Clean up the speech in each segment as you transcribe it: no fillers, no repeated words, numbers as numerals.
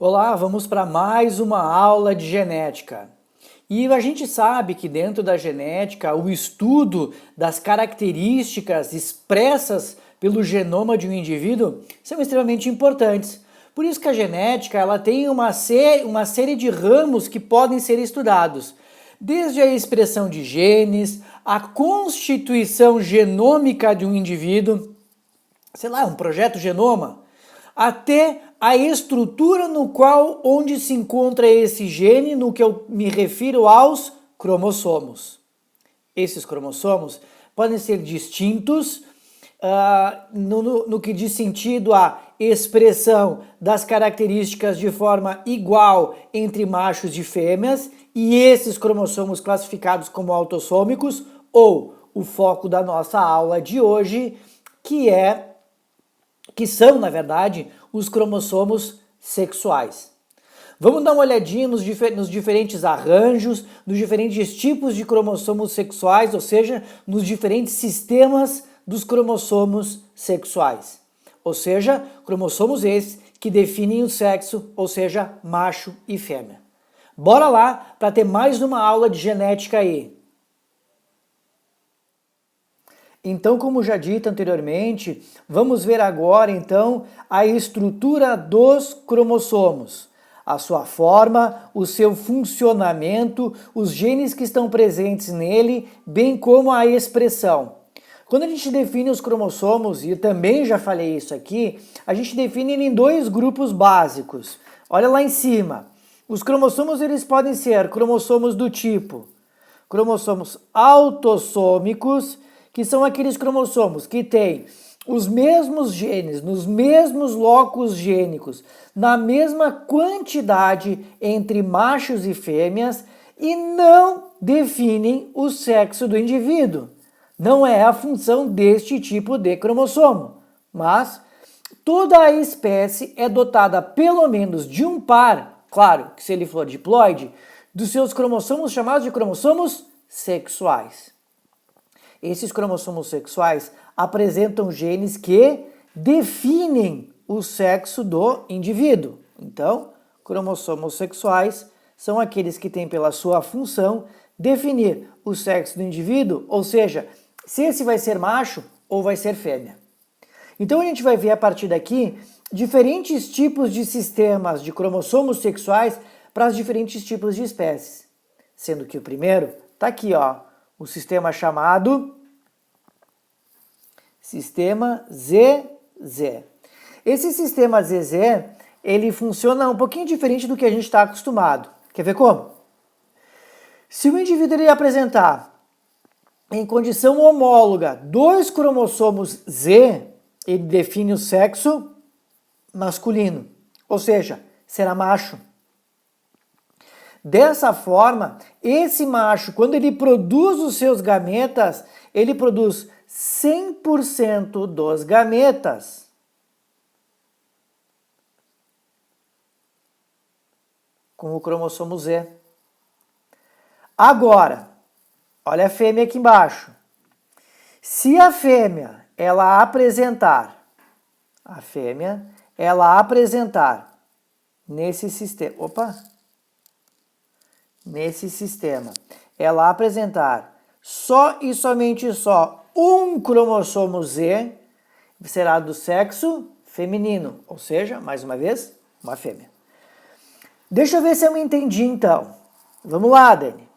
Olá, vamos para mais uma aula de genética. E a gente sabe que dentro da genética, o estudo das características expressas pelo genoma de um indivíduo são extremamente importantes. Por isso que a genética ela tem uma série de ramos que podem ser estudados. Desde a expressão de genes, a constituição genômica de um indivíduo, sei lá, um projeto genoma, até a estrutura onde se encontra esse gene, no que eu me refiro aos cromossomos. Esses cromossomos podem ser distintos no que diz sentido à expressão das características de forma igual entre machos e fêmeas, e esses cromossomos classificados como autossômicos, ou o foco da nossa aula de hoje, que são, na verdade, os cromossomos sexuais. Vamos dar uma olhadinha nos diferentes arranjos, nos diferentes tipos de cromossomos sexuais, ou seja, nos diferentes sistemas dos cromossomos sexuais. Ou seja, cromossomos esses que definem o sexo, ou seja, macho e fêmea. Bora lá para ter mais uma aula de genética aí. Então, como já dito anteriormente, vamos ver agora então a estrutura dos cromossomos, a sua forma, o seu funcionamento, os genes que estão presentes nele, bem como a expressão. Quando a gente define os cromossomos, e também já falei isso aqui, a gente define ele em dois grupos básicos. Olha lá em cima. Os cromossomos eles podem ser cromossomos do tipo cromossomos autossômicos, que são aqueles cromossomos que têm os mesmos genes, nos mesmos locos gênicos, na mesma quantidade entre machos e fêmeas e não definem o sexo do indivíduo. Não é a função deste tipo de cromossomo, mas toda a espécie é dotada pelo menos de um par, claro que se ele for diploide, dos seus cromossomos chamados de cromossomos sexuais. Esses cromossomos sexuais apresentam genes que definem o sexo do indivíduo. Então, cromossomos sexuais são aqueles que têm pela sua função definir o sexo do indivíduo, ou seja, se esse vai ser macho ou vai ser fêmea. Então a gente vai ver a partir daqui diferentes tipos de sistemas de cromossomos sexuais para os diferentes tipos de espécies. Sendo que o primeiro está aqui, ó, o sistema chamado sistema ZZ. Esse sistema ZZ, ele funciona um pouquinho diferente do que a gente está acostumado. Quer ver como? Se o indivíduo ele apresentar em condição homóloga dois cromossomos Z, ele define o sexo masculino, ou seja, será macho. Dessa forma, esse macho, quando ele produz os seus gametas, ele produz 100% dos gametas. Com o cromossomo Z. Agora, olha a fêmea aqui embaixo. Se a fêmea, ela apresentar nesse sistema, ela apresentar só e somente só um cromossomo Z, será do sexo feminino, ou seja, mais uma vez, uma fêmea. Deixa eu ver se eu me entendi então. Vamos lá, Dani.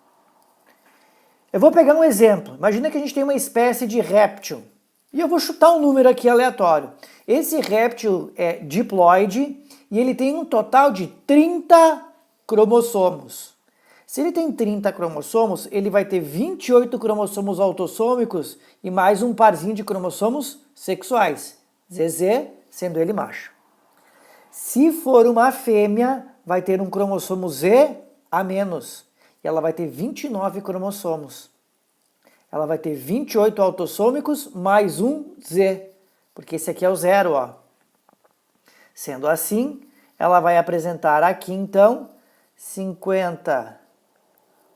Eu vou pegar um exemplo. Imagina que a gente tem uma espécie de réptil. E eu vou chutar um número aqui aleatório. Esse réptil é diploide e ele tem um total de 30 cromossomos. Se ele tem 30 cromossomos, ele vai ter 28 cromossomos autossômicos e mais um parzinho de cromossomos sexuais. ZZ, sendo ele macho. Se for uma fêmea, vai ter um cromossomo Z a menos. E ela vai ter 29 cromossomos. Ela vai ter 28 autossômicos mais um Z, porque esse aqui é o zero, ó. Sendo assim, ela vai apresentar aqui, então, 50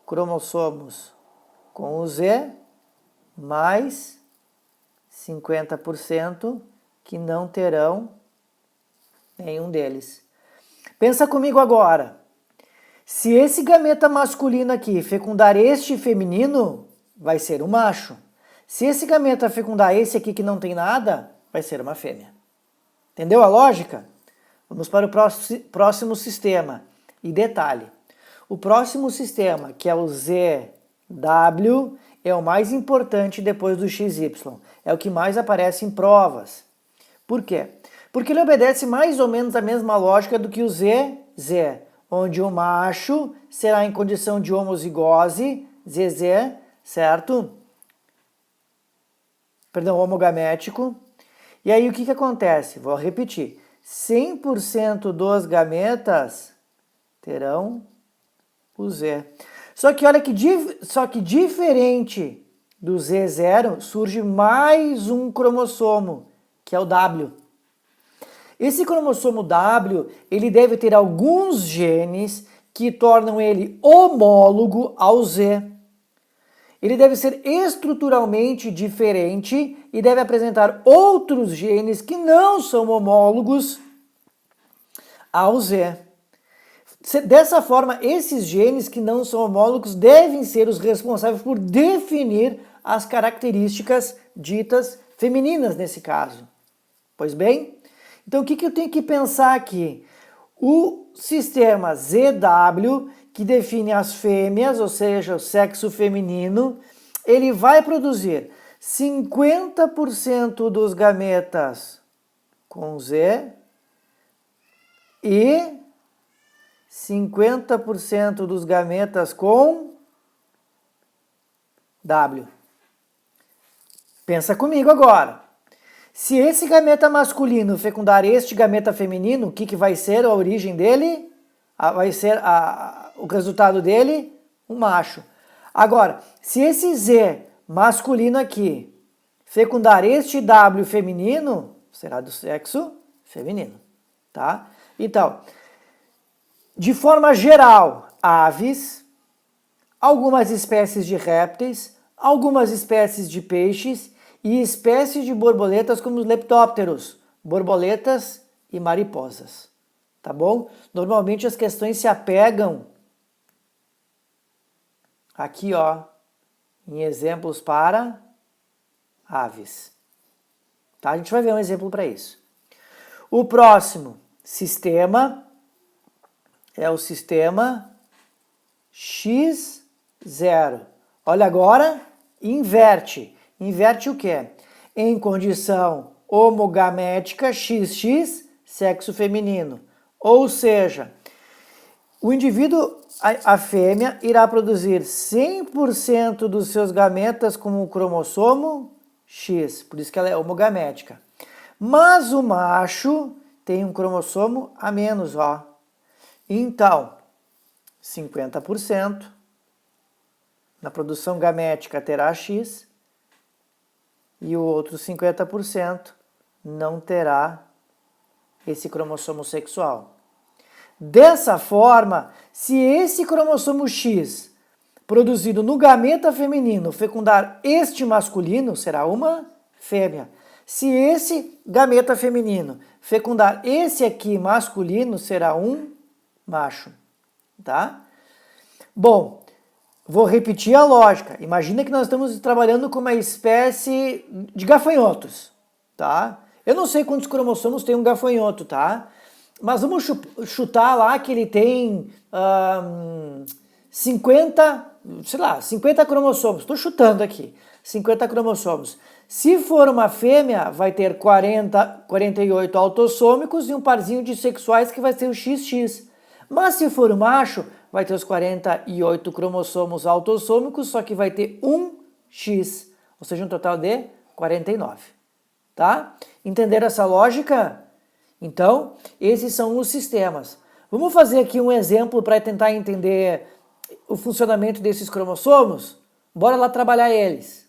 cromossomos com o Z, mais 50% que não terão nenhum deles. Pensa comigo agora. Se esse gameta masculino aqui fecundar este feminino, vai ser um macho. Se esse gameta fecundar esse aqui que não tem nada, vai ser uma fêmea. Entendeu a lógica? Vamos para o próximo sistema. E detalhe, o próximo sistema, que é o ZW, é o mais importante depois do XY. É o que mais aparece em provas. Por quê? Porque ele obedece mais ou menos a mesma lógica do que o ZZ, onde o macho será em condição de homozigose, ZZ, certo? Perdão, homogamético. E aí o que acontece? Vou repetir. 100% dos gametas terão o Z. Só que olha que diferente do Z0, surge mais um cromossomo, que é o W. Esse cromossomo W, ele deve ter alguns genes que tornam ele homólogo ao Z. Ele deve ser estruturalmente diferente e deve apresentar outros genes que não são homólogos ao Z. Dessa forma, esses genes que não são homólogos devem ser os responsáveis por definir as características ditas femininas nesse caso. Pois bem, então o que eu tenho que pensar aqui? O sistema ZW, que define as fêmeas, ou seja, o sexo feminino, ele vai produzir 50% dos gametas com Z e 50% dos gametas com W. Pensa comigo agora. Se esse gameta masculino fecundar este gameta feminino, o que vai ser a origem dele? Vai ser o resultado dele? Um macho. Agora, se esse Z masculino aqui fecundar este W feminino, será do sexo feminino, tá? Então, de forma geral, aves, algumas espécies de répteis, algumas espécies de peixes e espécies de borboletas como os leptópteros, borboletas e mariposas. Tá bom? Normalmente as questões se apegam aqui, ó, em exemplos para aves. Tá? A gente vai ver um exemplo para isso. O próximo sistema é o sistema X0. Olha agora, inverte. Inverte o quê? Em condição homogamética, XX, sexo feminino. Ou seja, o indivíduo, a fêmea, irá produzir 100% dos seus gametas com o cromossomo X, por isso que ela é homogamética. Mas o macho tem um cromossomo a menos, ó. Então, 50% na produção gamética terá X e o outro 50% não terá esse cromossomo sexual. Dessa forma, se esse cromossomo X produzido no gameta feminino fecundar este masculino, será uma fêmea. Se esse gameta feminino fecundar esse aqui masculino, será um macho, tá? Bom, vou repetir a lógica. Imagina que nós estamos trabalhando com uma espécie de gafanhotos, tá? Eu não sei quantos cromossomos tem um gafanhoto, tá? Mas vamos chutar lá que ele tem 50 cromossomos. Estou chutando aqui. 50 cromossomos. Se for uma fêmea, vai ter 48 autossômicos e um parzinho de sexuais que vai ser o XX. Mas se for um macho, vai ter os 48 cromossomos autossômicos, só que vai ter um X, ou seja, um total de 49. Tá? Entenderam essa lógica? Então, esses são os sistemas. Vamos fazer aqui um exemplo para tentar entender o funcionamento desses cromossomos? Bora lá trabalhar eles.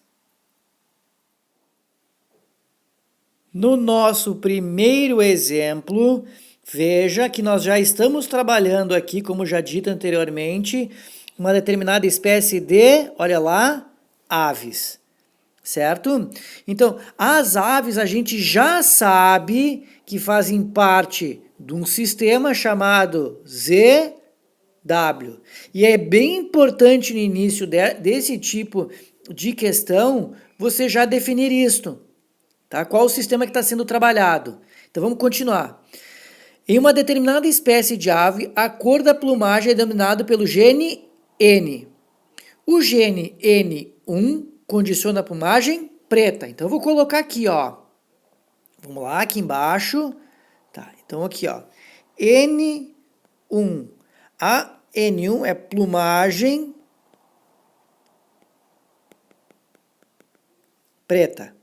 No nosso primeiro exemplo, veja que nós já estamos trabalhando aqui, como já dito anteriormente, uma determinada espécie de, olha lá, aves, certo? Então, as aves a gente já sabe que fazem parte de um sistema chamado ZW. E é bem importante no início desse tipo de questão você já definir isto, tá? Qual o sistema que está sendo trabalhado. Então vamos continuar. Em uma determinada espécie de ave, a cor da plumagem é denominada pelo gene N. O gene N1 condiciona a plumagem preta. Então eu vou colocar aqui, ó. Vamos lá, aqui embaixo. Tá, então aqui, ó. N1. A N1 é plumagem preta.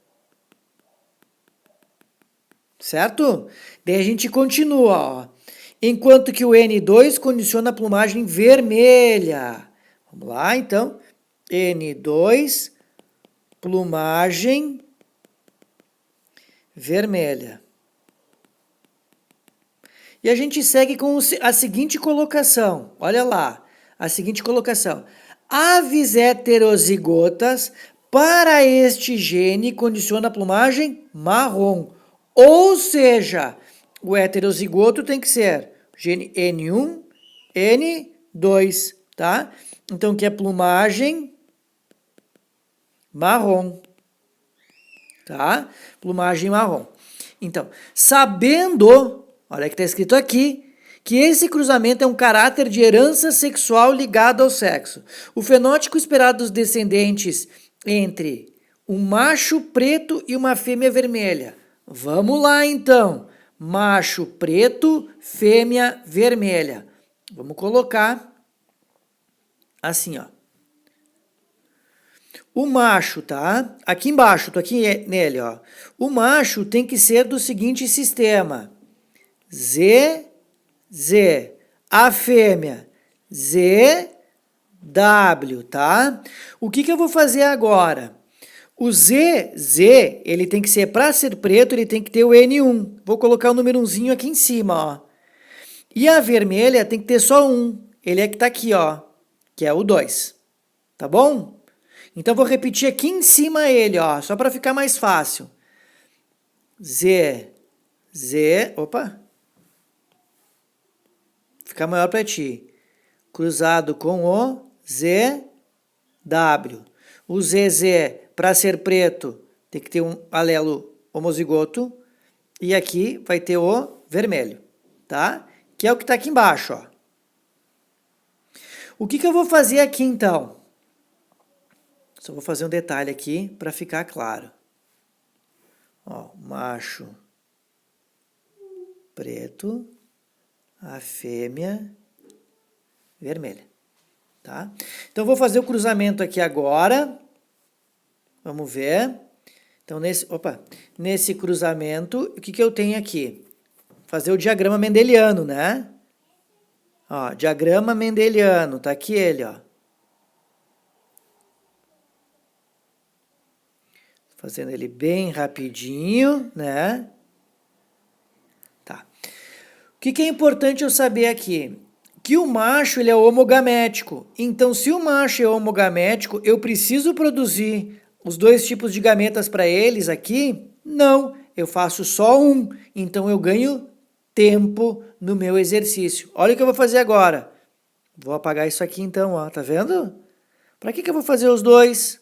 Certo? Daí a gente continua, ó. Enquanto que o N2 condiciona a plumagem vermelha. Vamos lá, então. N2, plumagem vermelha. E a gente segue com a seguinte colocação. Olha lá, a seguinte colocação. Aves heterozigotas, para este gene, condiciona a plumagem marrom. Ou seja, o heterozigoto tem que ser gene N1, N2, tá? Então, que é plumagem marrom, tá? Plumagem marrom. Então, sabendo, olha que está escrito aqui, que esse cruzamento é um caráter de herança sexual ligado ao sexo. O fenótipo esperado dos descendentes entre um macho preto e uma fêmea vermelha. Vamos lá, então. Macho preto, fêmea vermelha. Vamos colocar assim, ó. O macho, tá? Aqui embaixo, tô aqui nele, ó. O macho tem que ser do seguinte sistema. Z, Z. A fêmea, Z, W, tá? O que eu vou fazer agora? O Z, Z, ele tem que ser, para ser preto, ele tem que ter o N1. Vou colocar o número 1zinho aqui em cima, ó. E a vermelha tem que ter só 1. Ele é que tá aqui, ó, que é o 2. Tá bom? Então, vou repetir aqui em cima ele, ó, só para ficar mais fácil. Z, Z, opa. Ficar maior para ti. Cruzado com o Z, W. O ZZ, para ser preto, tem que ter um alelo homozigoto. E aqui vai ter o vermelho, tá? Que é o que está aqui embaixo, ó. O que eu vou fazer aqui, então? Só vou fazer um detalhe aqui para ficar claro. Ó, macho preto, a fêmea vermelha, tá? Então, eu vou fazer o cruzamento aqui agora. Vamos ver. Então, nesse cruzamento, o que eu tenho aqui? Fazer o diagrama mendeliano, né? Ó, diagrama mendeliano, tá aqui ele, ó. Fazendo ele bem rapidinho, né? Tá. O que é importante eu saber aqui? Que o macho, ele é homogamético. Então, se o macho é homogamético, eu preciso produzir os dois tipos de gametas para eles aqui? Não, eu faço só um. Então, eu ganho tempo no meu exercício. Olha o que eu vou fazer agora. Vou apagar isso aqui então, ó. Tá vendo? Para que eu vou fazer os dois?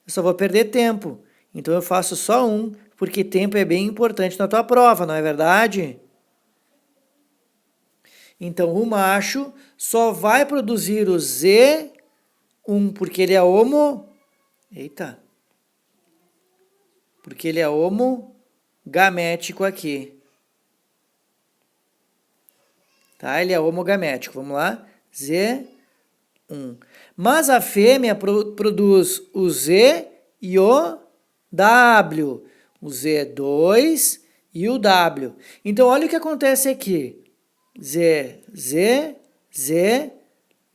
Eu só vou perder tempo. Então, eu faço só um, porque tempo é bem importante na tua prova, não é verdade? Então, o macho só vai produzir o Z1 porque ele é porque ele é homogamético aqui. Tá? Ele é homogamético. Vamos lá. Z1. Mas a fêmea produz o Z e o W. O Z2 e o W. Então, olha o que acontece aqui. Z, Z, Z,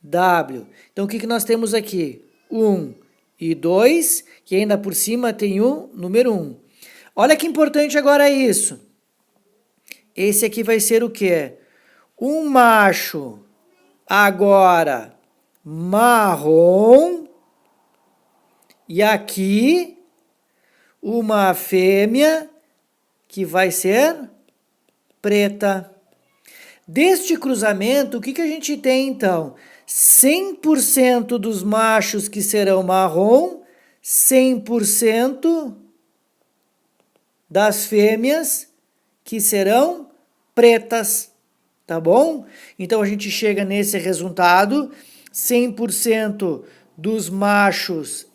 W. Então, o que nós temos aqui? 1 e 2, que ainda por cima tem o número 1. Olha que importante agora isso. Esse aqui vai ser o quê? Um macho agora marrom e aqui uma fêmea que vai ser preta. Deste cruzamento, o que a gente tem então? 100% dos machos que serão marrom, 100% das fêmeas que serão pretas, tá bom? Então a gente chega nesse resultado, 100% dos machos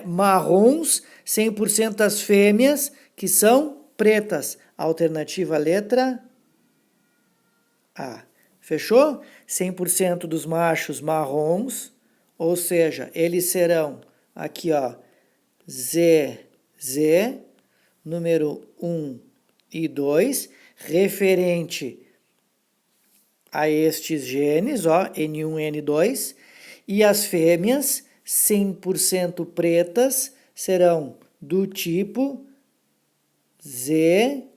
marrons, 100% das fêmeas que são pretas. Alternativa letra A. Fechou? 100% dos machos marrons, ou seja, eles serão aqui, ó, ZZ, número 1 e 2, referente a estes genes, ó, N1 e N2, e as fêmeas 100% pretas serão do tipo ZW,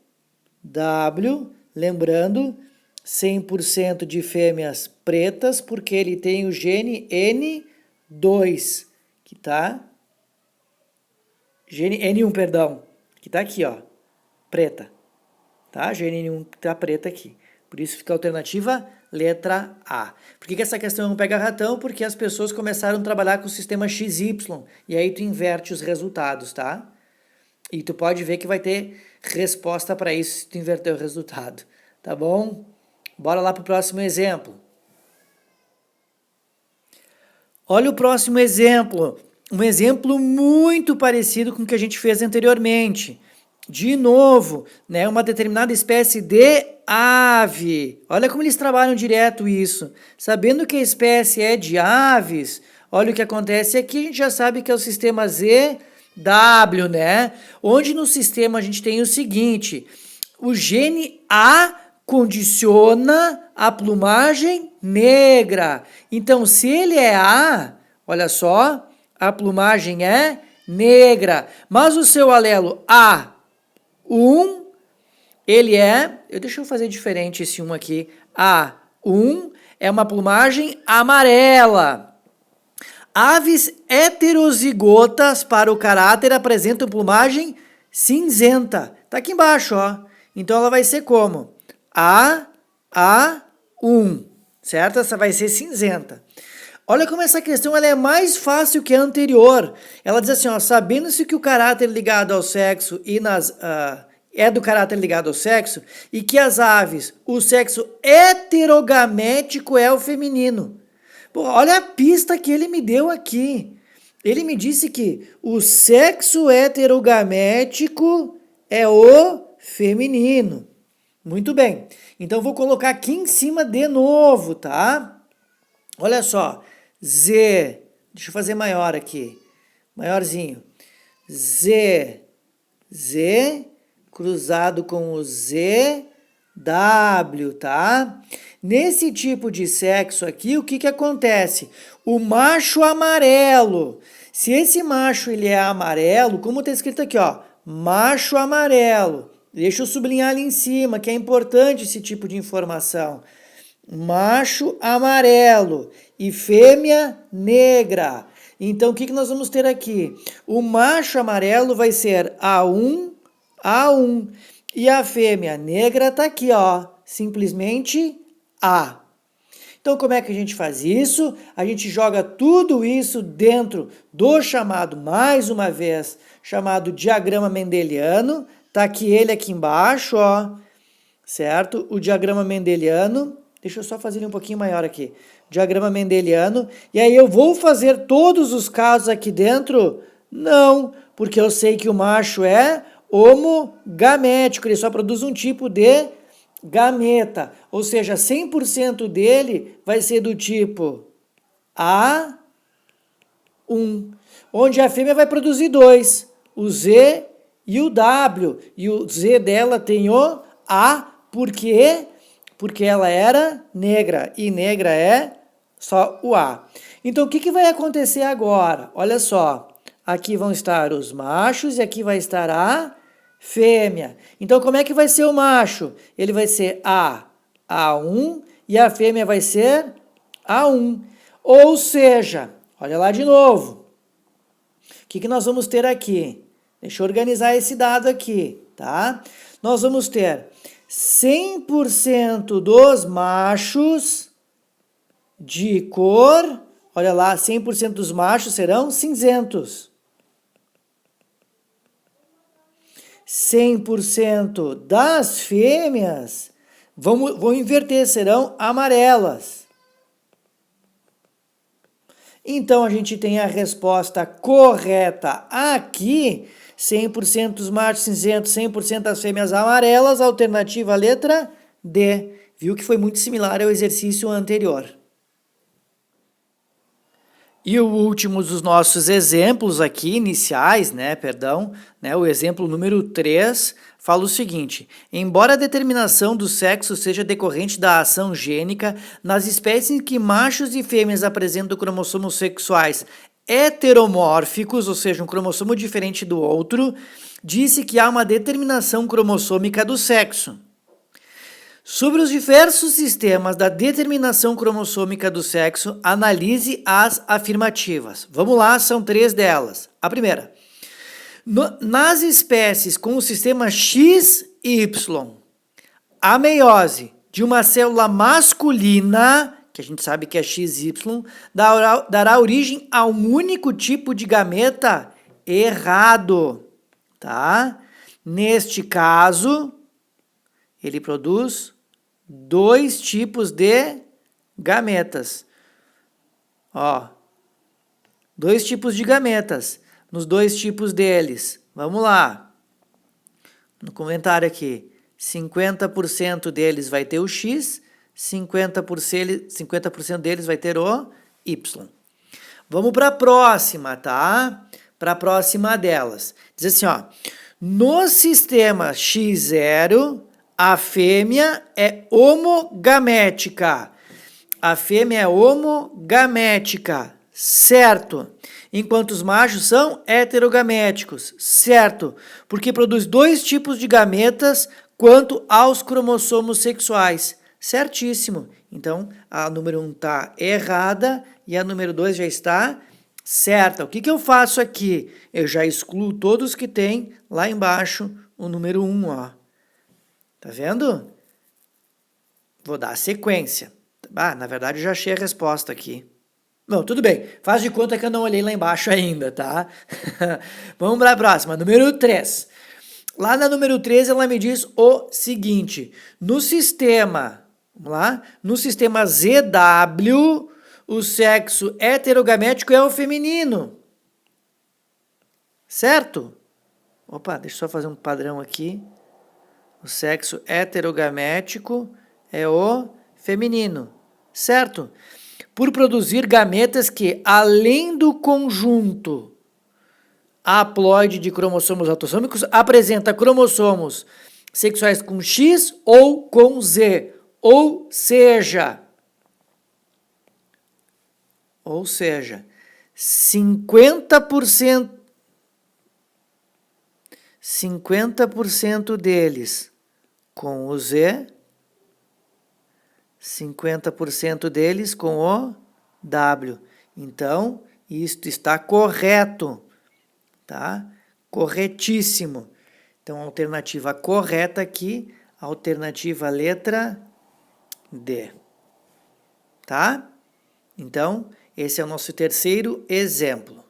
lembrando, 100% de fêmeas pretas, porque ele tem o gene N2, que tá... Gene N1, perdão, que tá aqui, ó, preta, tá? Gene N1 que tá preta aqui. Por isso fica a alternativa letra A. Por que essa questão não pega ratão? Porque as pessoas começaram a trabalhar com o sistema XY, e aí tu inverte os resultados, tá? E tu pode ver que vai ter resposta para isso se tu inverter o resultado, tá bom? Bora lá para o próximo exemplo. Olha o próximo exemplo. Um exemplo muito parecido com o que a gente fez anteriormente. De novo, né, uma determinada espécie de ave. Olha como eles trabalham direto isso. Sabendo que a espécie é de aves, olha o que acontece aqui, a gente já sabe que é o sistema ZW, né? Onde no sistema a gente tem o seguinte, o gene A condiciona a plumagem negra. Então, se ele é A, olha só, a plumagem é negra. Mas o seu alelo A1, ele é... Deixa eu fazer diferente esse 1 aqui. A1 é uma plumagem amarela. Aves heterozigotas para o caráter apresentam plumagem cinzenta. Tá aqui embaixo, ó. Então, ela vai ser como? A1, certo? Essa vai ser cinzenta. Olha como essa questão ela é mais fácil que a anterior. Ela diz assim, ó, sabendo-se que o caráter ligado ao sexo é do caráter ligado ao sexo e que as aves, o sexo heterogamético é o feminino. Pô, olha a pista que ele me deu aqui. Ele me disse que o sexo heterogamético é o feminino. Muito bem. Então, vou colocar aqui em cima de novo, tá? Olha só. Z. Deixa eu fazer maior aqui. Maiorzinho. Z. Z cruzado com o ZW, tá? Nesse tipo de sexo aqui, o que acontece? O macho amarelo. Se esse macho ele é amarelo, como está escrito aqui, ó, macho amarelo. Deixa eu sublinhar ali em cima, que é importante esse tipo de informação. Macho amarelo e fêmea negra. Então, o que nós vamos ter aqui? O macho amarelo vai ser A1, A1. E a fêmea negra está aqui, ó, simplesmente A. Então, como é que a gente faz isso? A gente joga tudo isso dentro do chamado, mais uma vez, chamado diagrama mendeliano. Tá aqui ele aqui embaixo, ó, certo? O diagrama mendeliano, deixa eu só fazer ele um pouquinho maior aqui. Diagrama mendeliano, e aí eu vou fazer todos os casos aqui dentro? Não, porque eu sei que o macho é homogamético, ele só produz um tipo de gameta, ou seja, 100% dele vai ser do tipo A1, onde a fêmea vai produzir 2, o Z e o W, e o Z dela tem o A, por quê? Porque ela era negra, e negra é só o A. Então, o que vai acontecer agora? Olha só, aqui vão estar os machos e aqui vai estar a fêmea. Então, como é que vai ser o macho? Ele vai ser A1 e a fêmea vai ser A1. Ou seja, olha lá de novo. O que nós vamos ter aqui? Deixa eu organizar esse dado aqui, tá? Nós vamos ter 100% dos machos de cor, olha lá, 100% dos machos serão cinzentos. 100% das fêmeas, vou inverter, serão amarelas. Então, a gente tem a resposta correta aqui, 100% dos machos cinzentos, 100% das fêmeas amarelas, alternativa letra D. Viu que foi muito similar ao exercício anterior. E o último dos nossos exemplos aqui, iniciais, o exemplo número 3, fala o seguinte: embora a determinação do sexo seja decorrente da ação gênica, nas espécies em que machos e fêmeas apresentam cromossomos sexuais heteromórficos, ou seja, um cromossomo diferente do outro, disse que há uma determinação cromossômica do sexo. Sobre os diversos sistemas da determinação cromossômica do sexo, analise as afirmativas. Vamos lá, são 3 delas. A primeira: nas espécies com o sistema XY, a meiose de uma célula masculina, que a gente sabe que é XY, dará origem a um único tipo de gameta errado, tá? Neste caso, ele produz 2 tipos de gametas. 2 tipos de gametas. Nos 2 tipos deles, vamos lá. No comentário aqui, 50% deles vai ter o X, 50% deles vai ter o Y. Vamos para a próxima, tá? Para a próxima delas. Diz assim, no sistema X0, a fêmea é homogamética. A fêmea é homogamética, certo? Enquanto os machos são heterogaméticos, certo? Porque produz 2 tipos de gametas quanto aos cromossomos sexuais, certíssimo. Então, a número 1 está errada e a número 2 já está certa. O que eu faço aqui? Eu já excluo todos que tem lá embaixo o número 1, Tá vendo? Vou dar a sequência. Na verdade, eu já achei a resposta aqui. Não, tudo bem. Faz de conta que eu não olhei lá embaixo ainda, tá? Vamos para a próxima. Número 3. Lá na número 3, ela me diz o seguinte. No sistema, vamos lá? No sistema ZW, o sexo heterogamético é o feminino. Certo? Opa, deixa eu só fazer um padrão aqui. O sexo heterogamético é o feminino, certo? Por produzir gametas que, além do conjunto haploide de cromossomos autossômicos, apresenta cromossomos sexuais com X ou com Z. Ou seja, 50% deles com o Z, 50% deles com o W. Então, isto está correto, tá? Corretíssimo. Então, a alternativa correta aqui, alternativa letra D. Tá? Então, esse é o nosso terceiro exemplo.